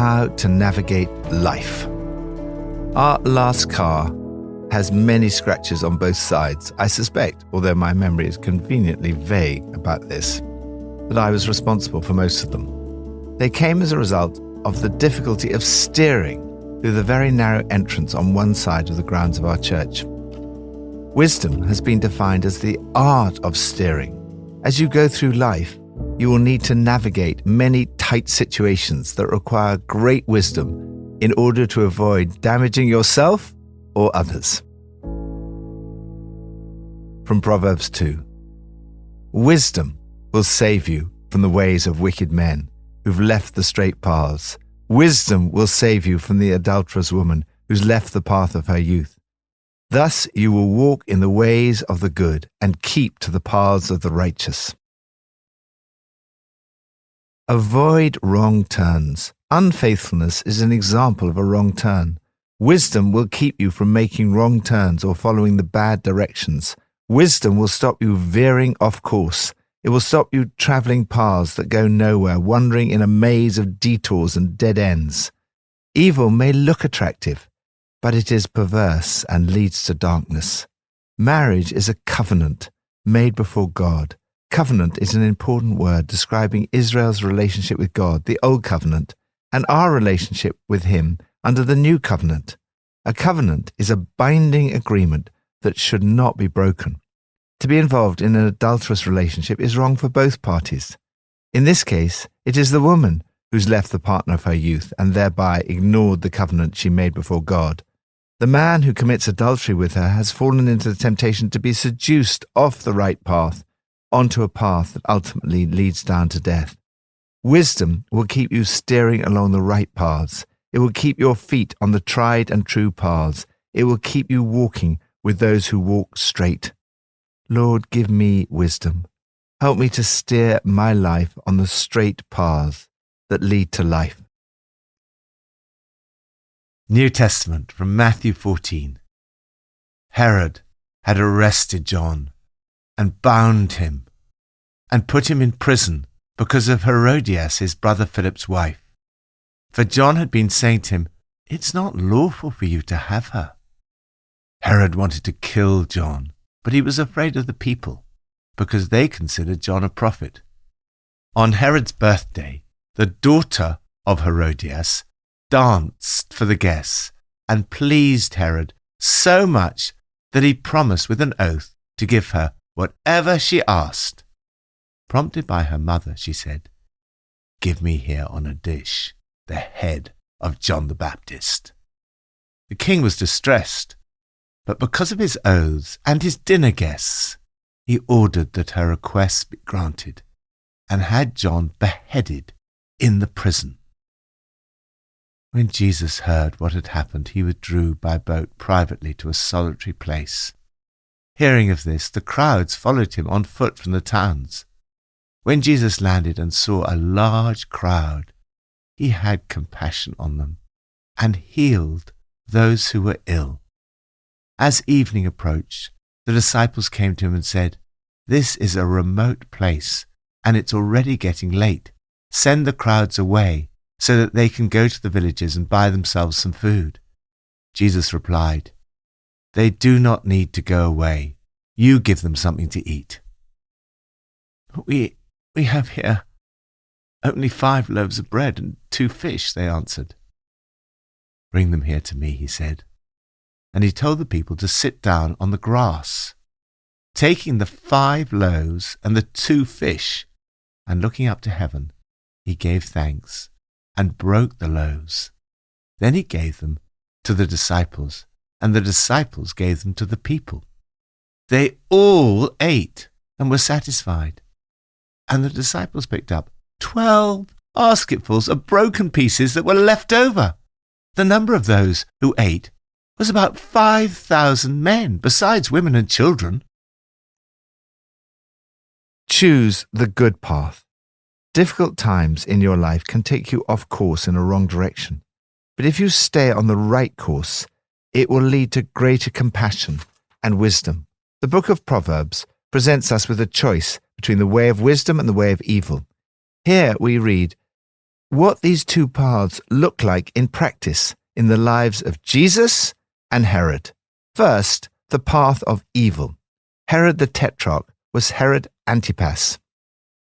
how to navigate life. Our last car has many scratches on both sides. I suspect, although my memory is conveniently vague about this, that I was responsible for most of them. They came as a result of the difficulty of steering through the very narrow entrance on one side of the grounds of our church. Wisdom has been defined as the art of steering. As you go through life, you will need to navigate many tight situations that require great wisdom in order to avoid damaging yourself or others. From Proverbs 2. Wisdom will save you from the ways of wicked men who've left the straight paths. Wisdom will save you from the adulterous woman who's left the path of her youth. Thus you will walk in the ways of the good and keep to the paths of the righteous. Avoid wrong turns. Unfaithfulness is an example of a wrong turn. Wisdom will keep you from making wrong turns or following the bad directions. Wisdom will stop you veering off course. It will stop you traveling paths that go nowhere, wandering in a maze of detours and dead ends. Evil may look attractive, but it is perverse and leads to darkness. Marriage is a covenant made before God. Covenant is an important word describing Israel's relationship with God, the Old Covenant, and our relationship with Him under the New Covenant. A covenant is a binding agreement that should not be broken. To be involved in an adulterous relationship is wrong for both parties. In this case, it is the woman who's left the partner of her youth and thereby ignored the covenant she made before God. The man who commits adultery with her has fallen into the temptation to be seduced off the right path onto a path that ultimately leads down to death. Wisdom will keep you steering along the right paths. It will keep your feet on the tried and true paths. It will keep you walking with those who walk straight. Lord, give me wisdom. Help me to steer my life on the straight paths that lead to life. New Testament from Matthew 14. Herod had arrested John and bound him and put him in prison because of Herodias, his brother Philip's wife. For John had been saying to him, "It's not lawful for you to have her." Herod wanted to kill John, but he was afraid of the people because they considered John a prophet. On Herod's birthday, the daughter of Herodias danced for the guests and pleased Herod so much that he promised with an oath to give her whatever she asked. Prompted by her mother, she said, "Give me here on a dish the head of John the Baptist." The king was distressed, but because of his oaths and his dinner guests, he ordered that her request be granted and had John beheaded in the prison. When Jesus heard what had happened, he withdrew by boat privately to a solitary place. Hearing of this, the crowds followed him on foot from the towns. When Jesus landed and saw a large crowd, he had compassion on them and healed those who were ill. As evening approached, the disciples came to him and said, "This is a remote place, and it's already getting late. Send the crowds away so that they can go to the villages and buy themselves some food." Jesus replied, "They do not need to go away. You give them something to eat." We have here only 5 loaves of bread and 2 fish, they answered. "Bring them here to me," he said. And he told the people to sit down on the grass. Taking the 5 loaves and the 2 fish, and looking up to heaven, he gave thanks and broke the loaves. Then he gave them to the disciples, and the disciples gave them to the people. They all ate and were satisfied. And the disciples picked up 12 basketfuls of broken pieces that were left over. The number of those who ate was about 5,000 men, besides women and children. Choose the good path. Difficult times in your life can take you off course in a wrong direction. But if you stay on the right course, it will lead to greater compassion and wisdom. The book of Proverbs presents us with a choice between the way of wisdom and the way of evil. Here we read, what these two paths look like in practice in the lives of Jesus and Herod. First, the path of evil. Herod the Tetrarch was Herod Antipas.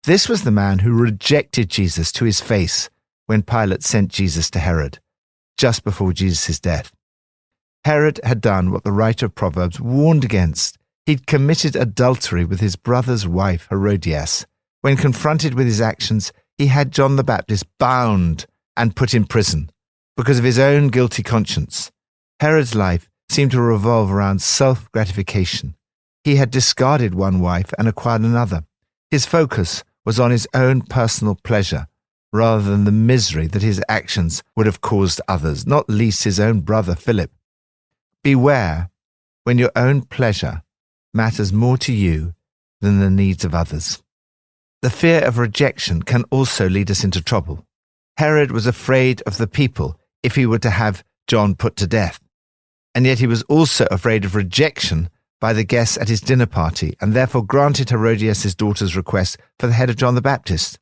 This was the man who rejected Jesus to his face when Pilate sent Jesus to Herod, just before Jesus' death. Herod had done what the writer of Proverbs warned against. He'd committed adultery with his brother's wife, Herodias. When confronted with his actions, he had John the Baptist bound and put in prison because of his own guilty conscience. Herod's life seemed to revolve around self-gratification. He had discarded one wife and acquired another. His focus was on his own personal pleasure, rather than the misery that his actions would have caused others, not least his own brother Philip. Beware when your own pleasure matters more to you than the needs of others. The fear of rejection can also lead us into trouble. Herod was afraid of the people if he were to have John put to death. And yet he was also afraid of rejection by the guests at his dinner party, and therefore granted Herodias' daughter's request for the head of John the Baptist.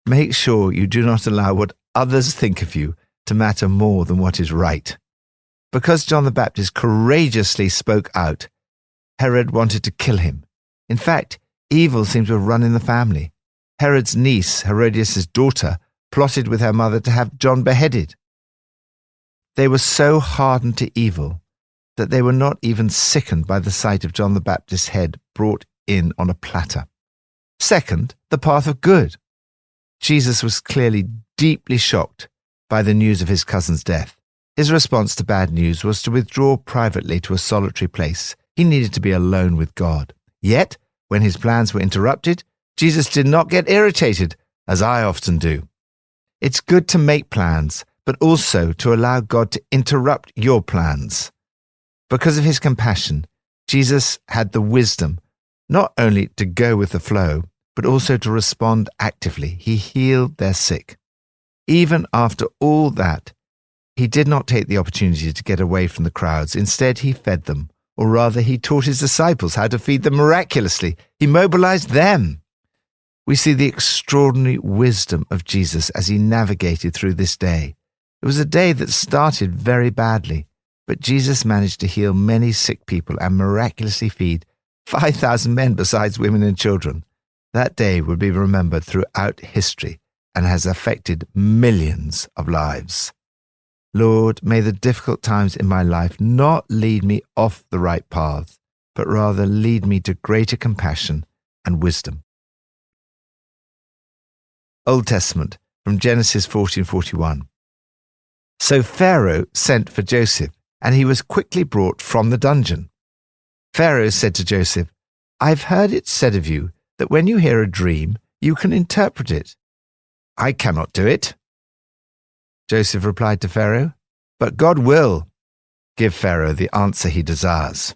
Make sure you do not allow what others think of you to matter more than what is right. Because John the Baptist courageously spoke out, Herod wanted to kill him. In fact, evil seemed to have run in the family. Herod's niece, Herodias' daughter, plotted with her mother to have John beheaded. They were so hardened to evil that they were not even sickened by the sight of John the Baptist's head brought in on a platter. Second, the path of good. Jesus was clearly deeply shocked by the news of his cousin's death. His response to bad news was to withdraw privately to a solitary place. He needed to be alone with God. Yet, when his plans were interrupted, Jesus did not get irritated, as I often do. It's good to make plans, but also to allow God to interrupt your plans. Because of his compassion, Jesus had the wisdom not only to go with the flow, but also to respond actively. He healed their sick. Even after all that, he did not take the opportunity to get away from the crowds. Instead, he fed them, or rather, he taught his disciples how to feed them miraculously. He mobilized them. We see the extraordinary wisdom of Jesus as he navigated through this day. It was a day that started very badly, but Jesus managed to heal many sick people and miraculously feed 5,000 men besides women and children. That day will be remembered throughout history and has affected millions of lives. Lord, may the difficult times in my life not lead me off the right path, but rather lead me to greater compassion and wisdom. Old Testament, from Genesis 14:41. So Pharaoh sent for Joseph, and he was quickly brought from the dungeon. Pharaoh said to Joseph, "I've heard it said of you that when you hear a dream, you can interpret it. I cannot do it." Joseph replied to Pharaoh, "But God will give Pharaoh the answer he desires."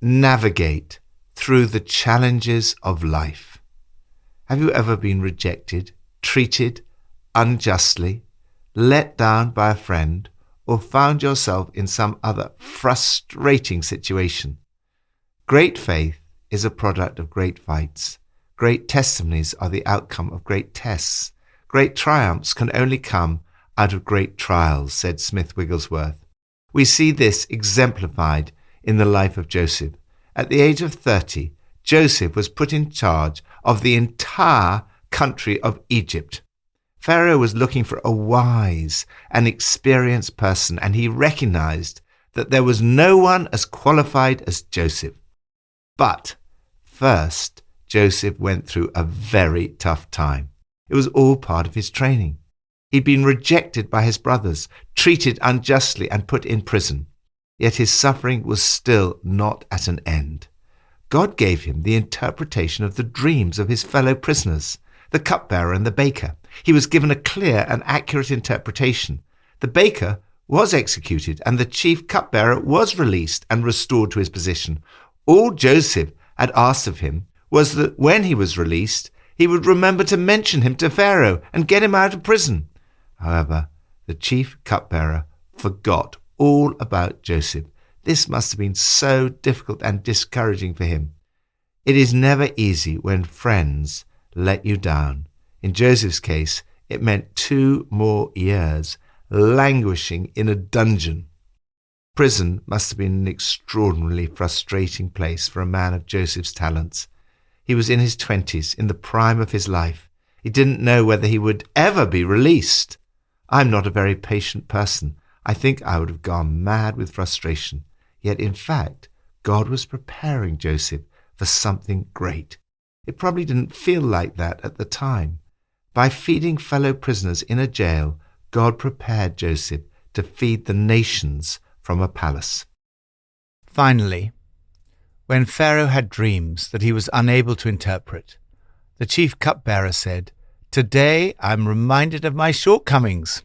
Navigate through the challenges of life. Have you ever been rejected, treated unjustly, let down by a friend, or found yourself in some other frustrating situation? Great faith is a product of great fights. Great testimonies are the outcome of great tests. Great triumphs can only come out of great trials, said Smith Wigglesworth. We see this exemplified in the life of Joseph. At the age of 30, Joseph was put in charge of the entire country of Egypt. Pharaoh was looking for a wise and experienced person, and he recognized that there was no one as qualified as Joseph. But first, Joseph went through a very tough time. It was all part of his training. He'd been rejected by his brothers, treated unjustly, and put in prison. Yet his suffering was still not at an end. God gave him the interpretation of the dreams of his fellow prisoners, the cupbearer and the baker. He was given a clear and accurate interpretation. The baker was executed, and the chief cupbearer was released and restored to his position. All Joseph had asked of him was that when he was released, he would remember to mention him to Pharaoh and get him out of prison. However, the chief cupbearer forgot all about Joseph. This must have been so difficult and discouraging for him. It is never easy when friends let you down. In Joseph's case, it meant 2 more years languishing in a dungeon. Prison must have been an extraordinarily frustrating place for a man of Joseph's talents. He was in his 20s, in the prime of his life. He didn't know whether he would ever be released. I'm not a very patient person. I think I would have gone mad with frustration. Yet, in fact, God was preparing Joseph for something great. It probably didn't feel like that at the time. By feeding fellow prisoners in a jail, God prepared Joseph to feed the nations from a palace. Finally, when Pharaoh had dreams that he was unable to interpret, the chief cupbearer said, "Today I'm reminded of my shortcomings."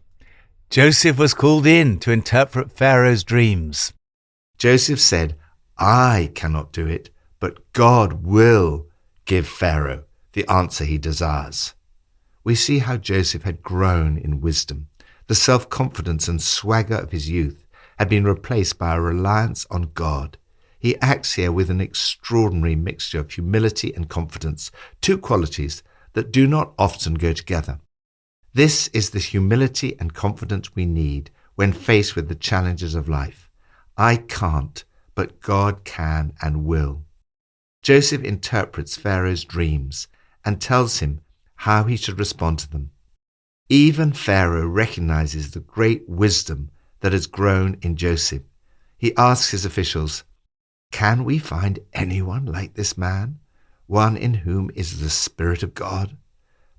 Joseph was called in to interpret Pharaoh's dreams. Joseph said, "I cannot do it, but God will give Pharaoh the answer he desires." We see how Joseph had grown in wisdom. The self-confidence and swagger of his youth had been replaced by a reliance on God. He acts here with an extraordinary mixture of humility and confidence, 2 qualities that do not often go together. This is the humility and confidence we need when faced with the challenges of life. I can't, but God can and will. Joseph interprets Pharaoh's dreams and tells him how he should respond to them. Even Pharaoh recognizes the great wisdom that has grown in Joseph. He asks his officials, "Can we find anyone like this man, one in whom is the Spirit of God?"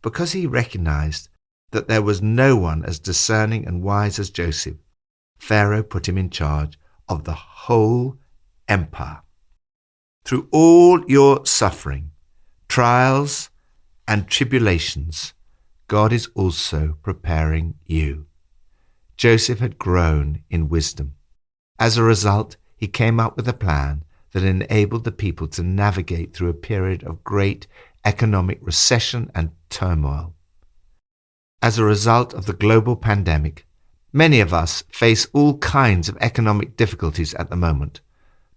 Because he recognized that there was no one as discerning and wise as Joseph, Pharaoh put him in charge of the whole empire. Through all your suffering, trials, and tribulations, God is also preparing you. Joseph had grown in wisdom. As a result, he came up with a plan that enabled the people to navigate through a period of great economic recession and turmoil. As a result of the global pandemic, many of us face all kinds of economic difficulties at the moment.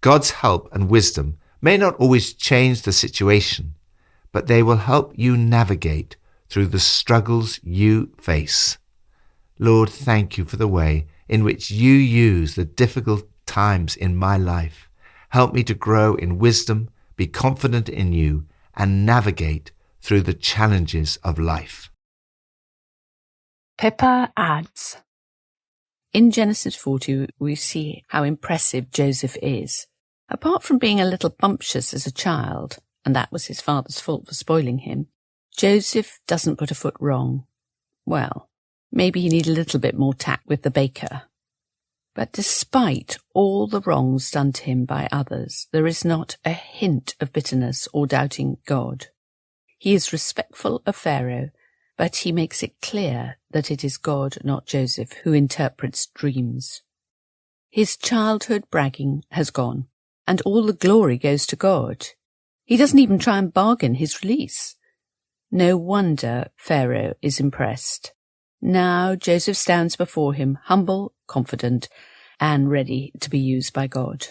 God's help and wisdom may not always change the situation, but they will help you navigate through the struggles you face. Lord, thank you for the way in which you use the difficult times in my life. Help me to grow in wisdom, be confident in you, and navigate through the challenges of life. Pippa adds, in Genesis 40, we see how impressive Joseph is. Apart from being a little bumptious as a child, and that was his father's fault for spoiling him, Joseph doesn't put a foot wrong. Well, maybe he needed a little bit more tact with the baker. But despite all the wrongs done to him by others, there is not a hint of bitterness or doubting God. He is respectful of Pharaoh, but he makes it clear that it is God, not Joseph, who interprets dreams. His childhood bragging has gone, and all the glory goes to God. He doesn't even try and bargain his release. No wonder Pharaoh is impressed. Now Joseph stands before him, humble, confident, and ready to be used by God.